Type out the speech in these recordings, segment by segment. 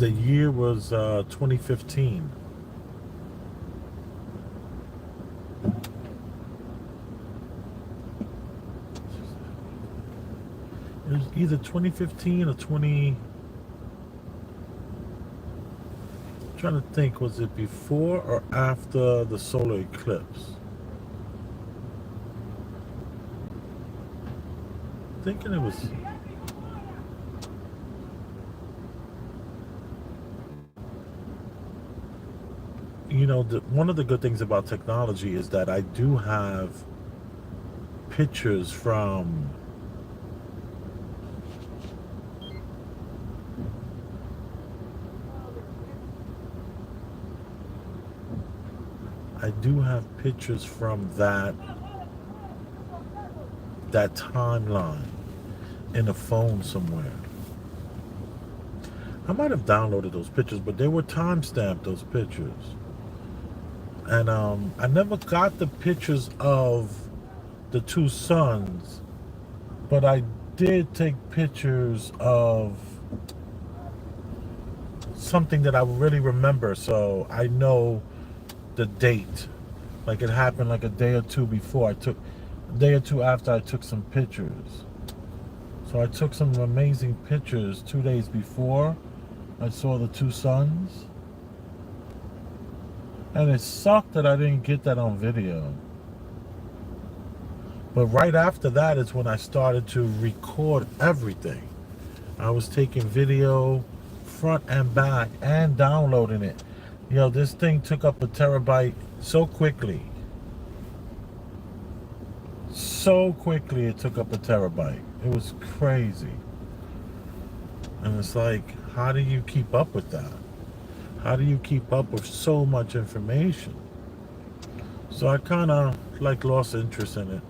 The year was 2015. It was either 2015 or 20. I'm trying to think, was it before or after the solar eclipse? Thinking it was. One of the good things about technology is that I do have pictures from. I do have pictures from that timeline in a phone somewhere. I might have downloaded those pictures, but they were time stamped, those pictures. And I never got the pictures of the two suns, but I did take pictures of something that I really remember, so I know the date. Like it happened like a day or two before. A day or two after I took some pictures. So I took some amazing pictures 2 days before I saw the two suns. And it sucked that I didn't get that on video. But right after that is when I started to record everything. I was taking video front and back and downloading it. This thing took up a terabyte so quickly. So quickly it took up a terabyte. It was crazy. And it's like, how do you keep up with that? How do you keep up with so much information? So I kind of like lost interest in it.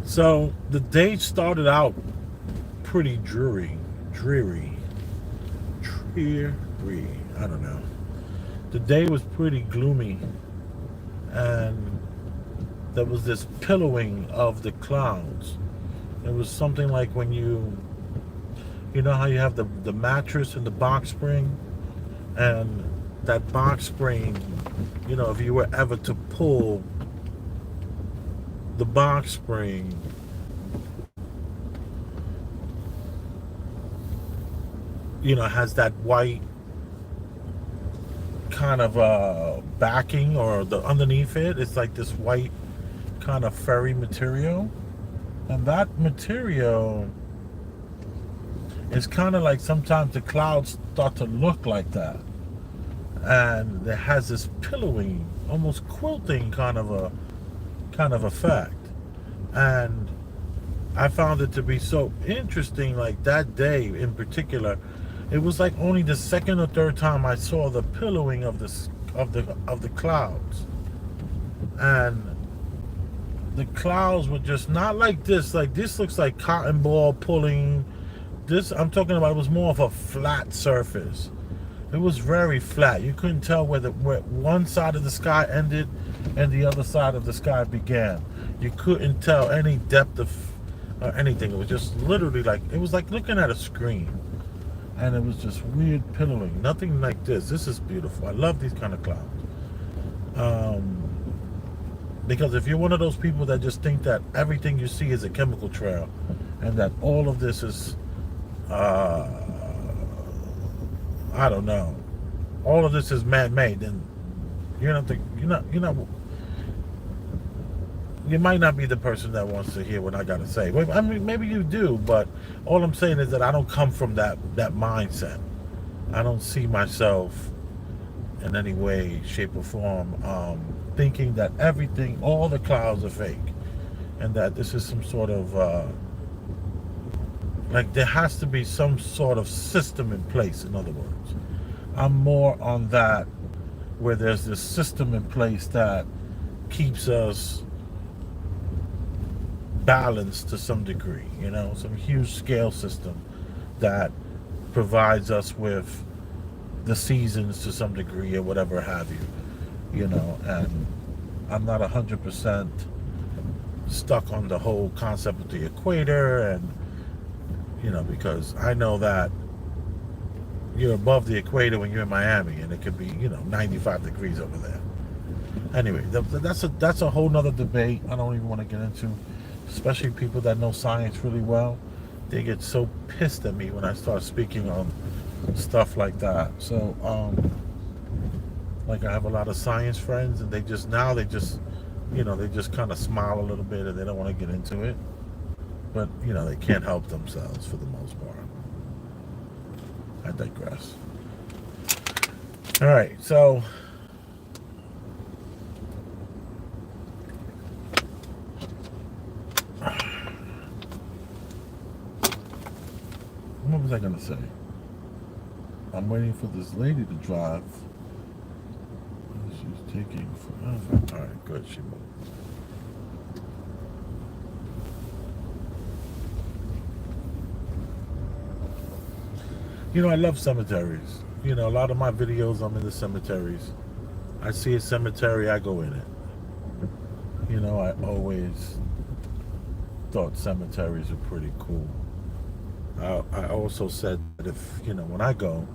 So the day started out pretty dreary. I don't know. the day was pretty gloomy, and there was this pillowing of the clouds. It was something like when you know how you have the mattress and the box spring, and that box spring, you know, if you were ever to pull the box spring, you know, has that white kind of backing, or the underneath it, it's like this white kind of furry material, and that material is kind of like, sometimes the clouds start to look like that, and it has this pillowing, almost quilting kind of effect. And I found it to be so interesting. Like that day in particular, it was like only the second or third time I saw the pillowing of the clouds, and the clouds were just not like this. Like this looks like cotton ball pulling. This I'm talking about, it was more of a flat surface. It was very flat. You couldn't tell where one side of the sky ended and the other side of the sky began. You couldn't tell any depth of anything. It was just literally like, it was like looking at a screen. And it was just weird pillowing. Nothing like this. This is beautiful. I love these kind of clouds. Because if you're one of those people that just think that everything you see is a chemical trail, and that all of this is, I don't know, all of this is man-made, then you might not be the person that wants to hear what I gotta say. I mean, maybe you do, but all I'm saying is that I don't come from that mindset. I don't see myself in any way, shape, or form thinking that everything, all the clouds are fake, and that this is some sort of like, there has to be some sort of system in place. In other words, I'm more on that, where there's this system in place that keeps us balanced to some degree, you know, some huge scale system that provides us with the seasons to some degree, or whatever have you know. And I'm not 100% stuck on the whole concept of the equator, and you know, because I know that you're above the equator when you're in Miami, and it could be, you know, 95 degrees over there. Anyway, that's a whole nother debate I don't even want to get into. Especially people that know science really well, they get so pissed at me when I start speaking on stuff like that. So like, I have a lot of science friends, and they just you know, they just kind of smile a little bit, and they don't want to get into it, but you know, they can't help themselves for the most part. I digress. All right, so what was I gonna say? I'm waiting for this lady to drive. She's taking forever. All right, good. She moved. You know, I love cemeteries. You know, a lot of my videos, I'm in the cemeteries. I see a cemetery, I go in it. You know, I always thought cemeteries were pretty cool. I also said that if, you know, when I go,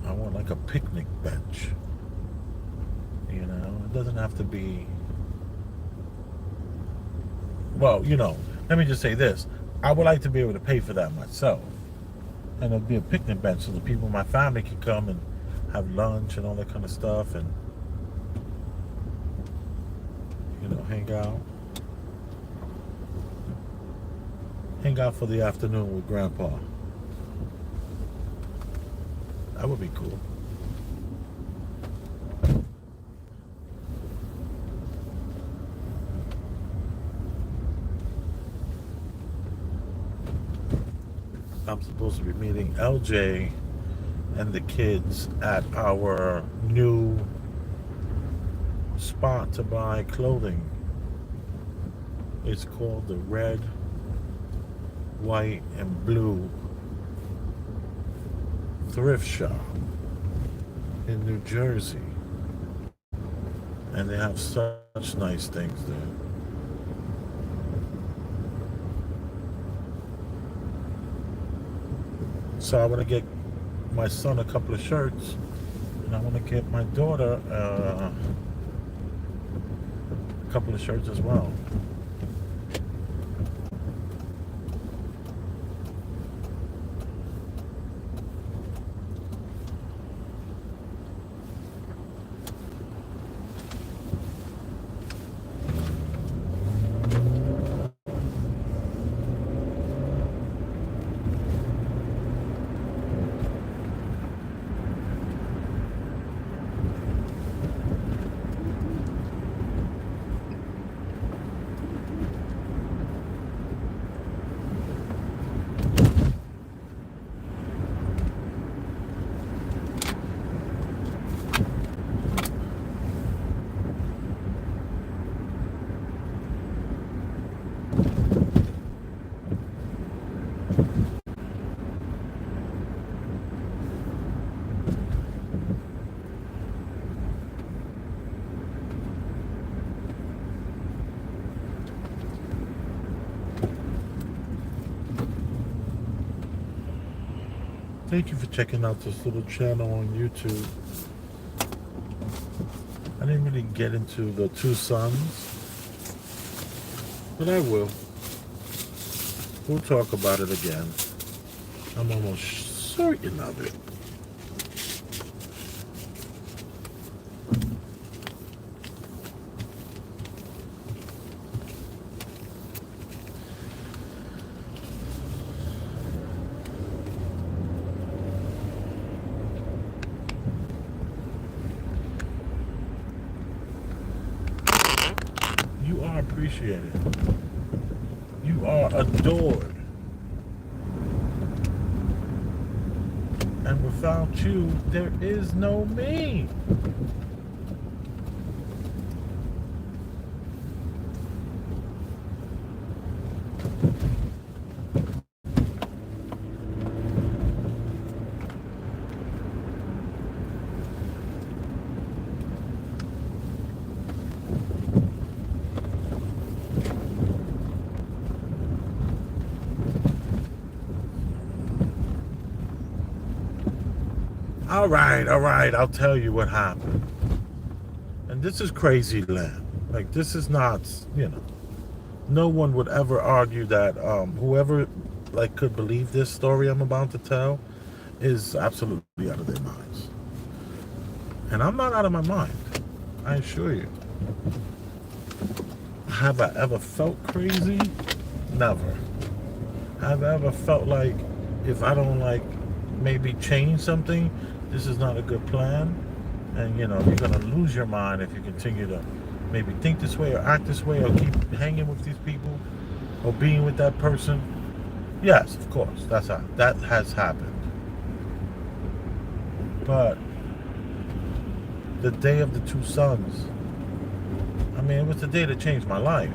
I want like a picnic bench. You know, it doesn't have to be, well, you know, let me just say this. I would like to be able to pay for that myself. And it'll be a picnic bench so the people in my family can come and have lunch and all that kind of stuff, and, you know, hang out for the afternoon with Grandpa. That would be cool. I'm supposed to be meeting LJ and the kids at our new spot to buy clothing. It's called the Red, White, and Blue Thrift Shop. in New Jersey, and they have such nice things there. So I want to get my son a couple of shirts, and I want to get my daughter a couple of shirts as well. Thank you for checking out this little channel on YouTube. I didn't really get into the two sons, but I will. We'll talk about it again. I'm almost certain of it. You are appreciated. You are adored. And without you, there is no me. All right, I'll tell you what happened. And this is crazy land. Like, this is not, no one would ever argue that whoever, like, could believe this story I'm about to tell is absolutely out of their minds. And I'm not out of my mind, I assure you. Have I ever felt crazy? Never. Have I ever felt like if I don't, like, maybe change something, this is not a good plan? And, you're going to lose your mind if you continue to maybe think this way or act this way or keep hanging with these people or being with that person. Yes, of course, that has happened. But the day of the two sons, I mean, it was the day that changed my life.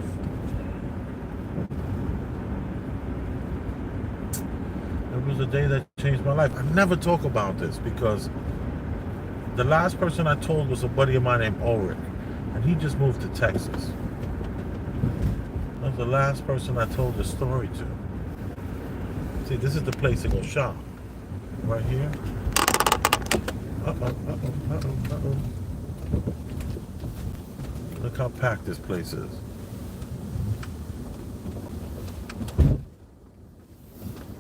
It was the day that changed my life. I never talk about this because the last person I told was a buddy of mine named Ulrich, and he just moved to Texas. That was the last person I told the story to. See, this is the place to go shop. Right here. Look how packed this place is.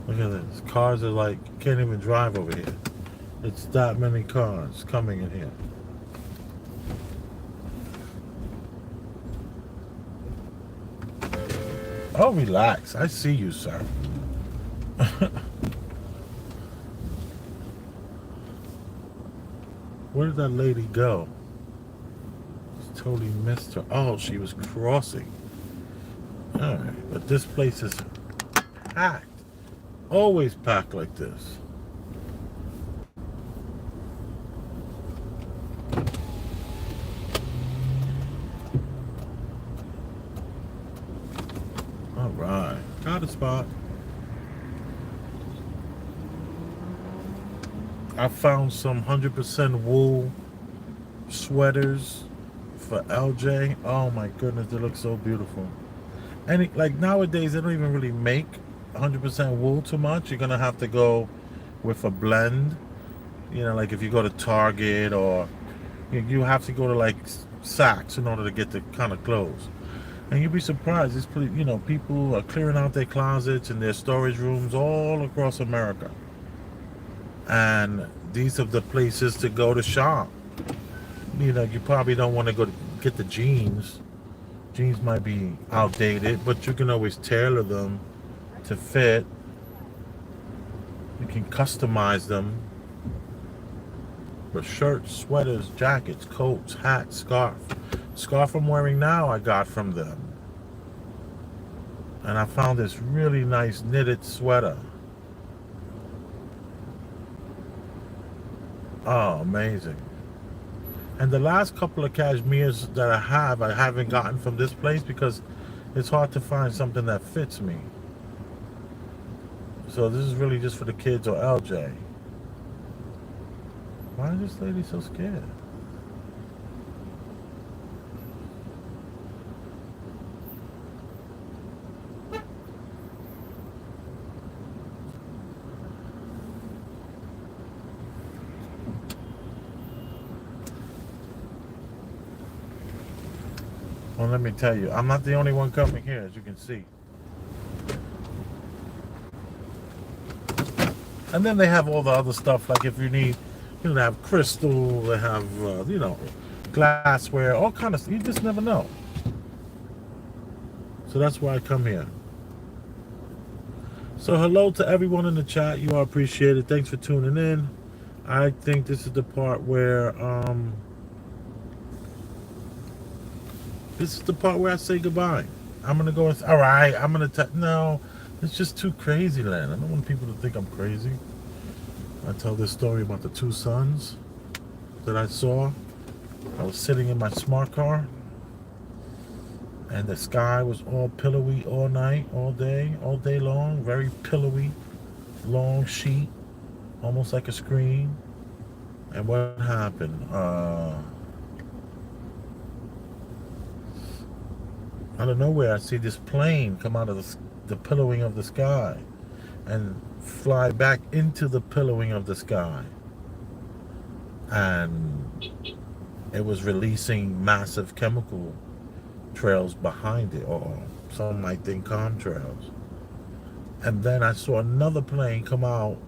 Look at this. Cars are like, you can't even drive over here. It's that many cars coming in here. Oh, relax. I see you, sir. Where did that lady go? Just totally missed her. Oh, she was crossing. Alright, but this place is packed. Always packed like this. Alright, got a spot. I found some 100% wool sweaters for LJ. Oh my goodness, they look so beautiful. And like nowadays, they don't even really make 100% wool too much. You're gonna have to go with a blend. You know, like if you go to Target, or you have to go to like Saks in order to get the kind of clothes. And you'd be surprised. It's pretty, people are clearing out their closets and their storage rooms all across America. And these are the places to go to shop. You probably don't want to go to get the jeans. Jeans might be outdated, but you can always tailor them to fit. You can customize them. But shirts, sweaters, jackets, coats, hats, scarf. Scarf I'm wearing now I got from them. And I found this really nice knitted sweater. Oh, amazing. And the last couple of cashmeres that I haven't gotten from this place because it's hard to find something that fits me. So this is really just for the kids or LJ. Why is this lady so scared? Well, let me tell you, I'm not the only one coming here, as you can see. And then they have all the other stuff, like if you need, they have crystal, they have, glassware, all kind of stuff. You just never know. So that's why I come here. So hello to everyone in the chat. You are appreciated. Thanks for tuning in. I think this is the part where, I say goodbye. I'm going to go, all right, I'm going to, no, it's just too crazy, land. I don't want people to think I'm crazy. I tell this story about the two suns that I saw. I was sitting in my smart car, and the sky was all pillowy all night, all day long, very pillowy, long sheet, almost like a screen. And what happened? Out of nowhere, I see this plane come out of the pillowing of the sky and fly back into the pillowing of the sky. And it was releasing massive chemical trails behind it, or some might think contrails. And then I saw another plane come out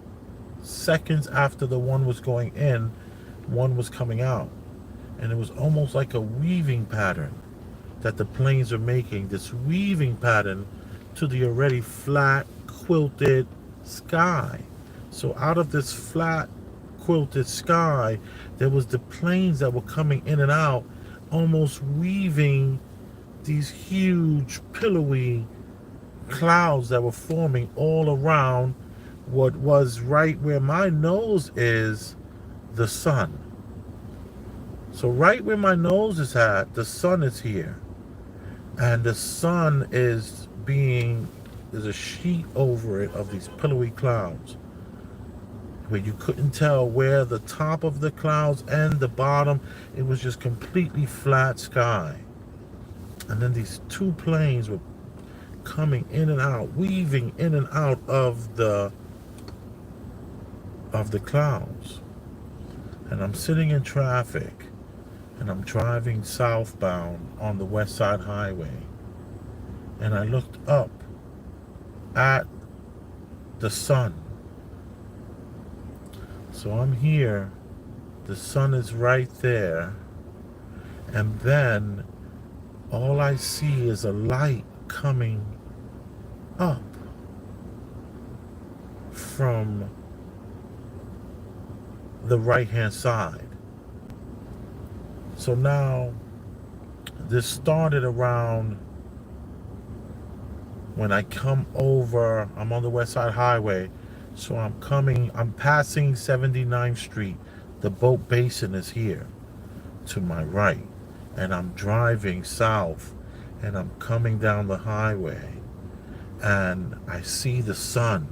seconds after the one was going in, one was coming out. And it was almost like a weaving pattern that the planes are making, this weaving pattern to the already flat, quilted sky. So out of this flat, quilted sky, there was the planes that were coming in and out, almost weaving these huge, pillowy clouds that were forming all around what was right where my nose is, the sun. So right where my nose is at, the sun is here. And the sun is there's a sheet over it of these pillowy clouds where you couldn't tell where the top of the clouds and the bottom. It was just completely flat sky. And then these two planes were coming in and out, weaving in and out of the clouds. And I'm sitting in traffic, and I'm driving southbound on the West Side Highway, and I looked up at the sun. So I'm here, the sun is right there, and then all I see is a light coming up from the right-hand side. So now, this started around when I come over, I'm on the West Side Highway, so I'm passing 79th Street. The Boat Basin is here to my right, and I'm driving south, and I'm coming down the highway, and I see the sun,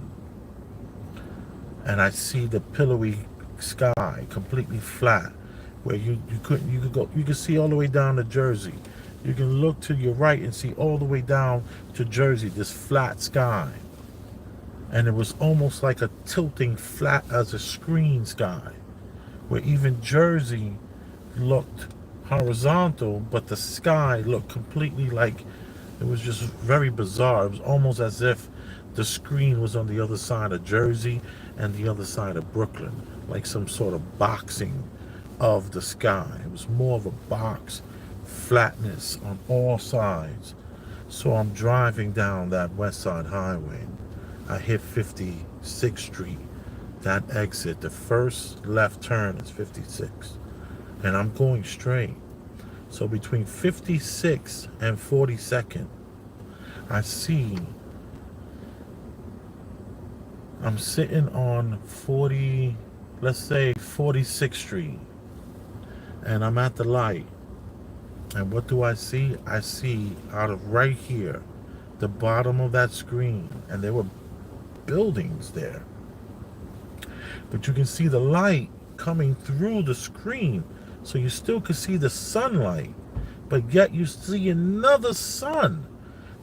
and I see the pillowy sky, completely flat, where you could see all the way down to Jersey. You can look to your right and see all the way down to Jersey, this flat sky. And it was almost like a tilting flat as a screen sky, where even Jersey looked horizontal, but the sky looked completely like, it was just very bizarre. It was almost as if the screen was on the other side of Jersey and the other side of Brooklyn, like some sort of boxing of the sky. It was more of a box, flatness on all sides. So I'm driving down that West Side Highway. I hit 56th Street, that exit. The first left turn is 56, and I'm going straight. So between 56th and 42nd, I see I'm sitting on 40, let's say 46th Street, and I'm at the light. And what do I see? I see out of right here, the bottom of that screen, and there were buildings there. But you can see the light coming through the screen, so you still can see the sunlight, but yet you see another sun.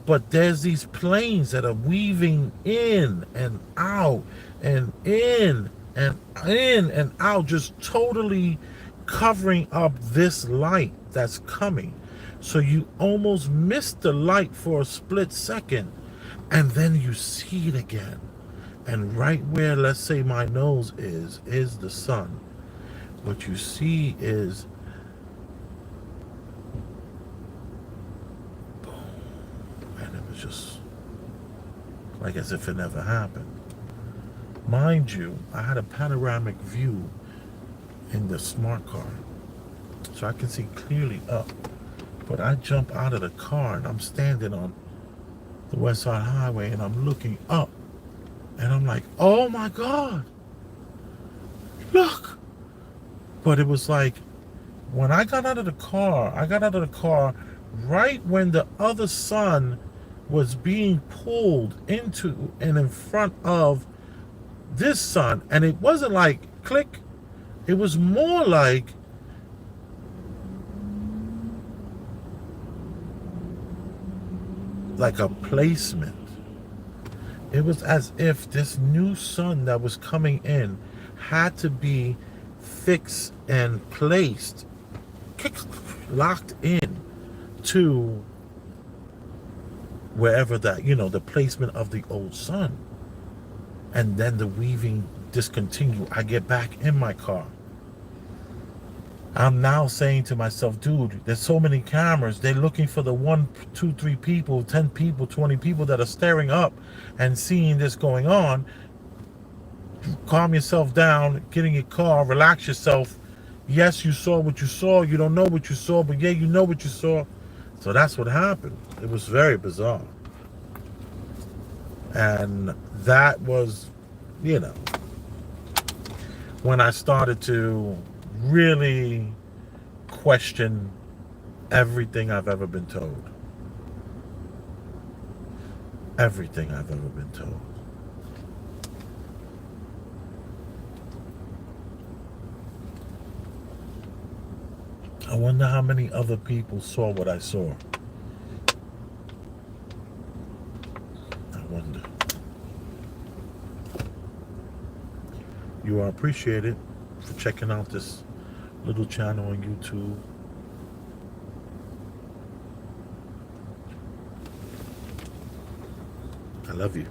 But there's these planes that are weaving in and out and in and in and out, just totally covering up this light that's coming. So you almost miss the light for a split second, and then you see it again. And right where, let's say, my nose is the sun. What you see is, boom, and it was just like as if it never happened. Mind you, I had a panoramic view in the smart car, so I can see clearly up. But I jump out of the car and I'm standing on the West Side Highway and I'm looking up. And I'm like, oh my God, look. But it was like, when I got out of the car, right when the other sun was being pulled into and in front of this sun. And it wasn't like click. It was more like a placement. It was as if this new sun that was coming in had to be fixed and placed, locked in to wherever that, the placement of the old sun. And then the weaving discontinued. I get back in my car. I'm now saying to myself, dude, there's so many cameras. They're looking for the 1, 2, 3 people, 10 people, 20 people that are staring up and seeing this going on. Calm yourself down, get in your car, relax yourself. Yes, you saw what you saw. You don't know what you saw, but yeah, you know what you saw. So that's what happened. It was very bizarre. And that was, when I started to really question everything I've ever been told. Everything I've ever been told. I wonder how many other people saw what I saw. I wonder. You are appreciated for checking out this little channel on YouTube. I love you.